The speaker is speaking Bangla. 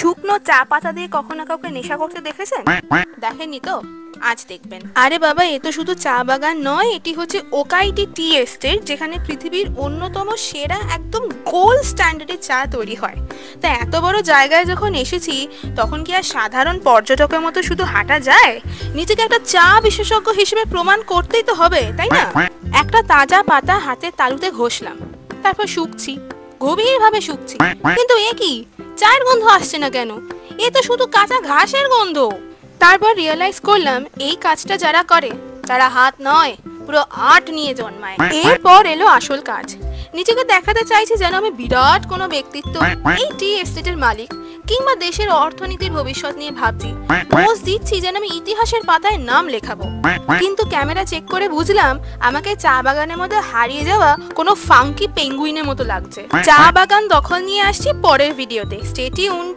শুকনো চা পাতা দিয়ে কখনো কাউকে নেশা করতে দেখেছেন? দেখেননি তো? আজ দেখবেন। আরে বাবা, এ তো শুধু চা বাগান নয়, এটি হচ্ছে ওকাইটি টি এস্টেট, যেখানে পৃথিবীর অন্যতম সেরা একদম গোল্ড স্ট্যান্ডার্ডের চা তৈরি হয়। তা এত বড় জায়গায় যখন এসেছি, তখন কি আর সাধারণ পর্যটকের মতো শুধু হাঁটা যায়? নিজেকে একটা চা বিশেষজ্ঞ হিসেবে প্রমাণ করতেই তো হবে, তাই না? একটা তাজা পাতা হাতের তালুতে ঘষলাম, তারপর শুকছি, গভীরভাবে শুকছি। কিন্তু এ কি, চায়ের গন্ধ আসছে না কেন? এ তো শুধু কাঁচা ঘাসের গন্ধ। তারপর রিয়েলাইজ করলাম, এই কাজটা যারা করে তারা হাত নয়, পুরো আর্ট নিয়ে জন্মায়। এরপর এলো আসল কাজ। নিজেকে দেখাতে চাইছি যেন আমি বিরাট কোনো ব্যক্তিত্ব, এই টি এস্টেটের মালিক, কিংবা দেশের অর্থনীতির ভবিষ্যৎ নিয়ে ভাবছি। পোজ দিচ্ছি যেন আমি ইতিহাসের পাতায় নাম লেখাবো। কিন্তু ক্যামেরা চেক করে বুঝলাম, আমাকে চা বাগানের মধ্যে হারিয়ে যাওয়া কোনো ফাঙ্কি পেঙ্গুইনের মতো লাগছে। চা বাগান দখল নিয়ে আসছি পরের ভিডিওতে। Stay tuned.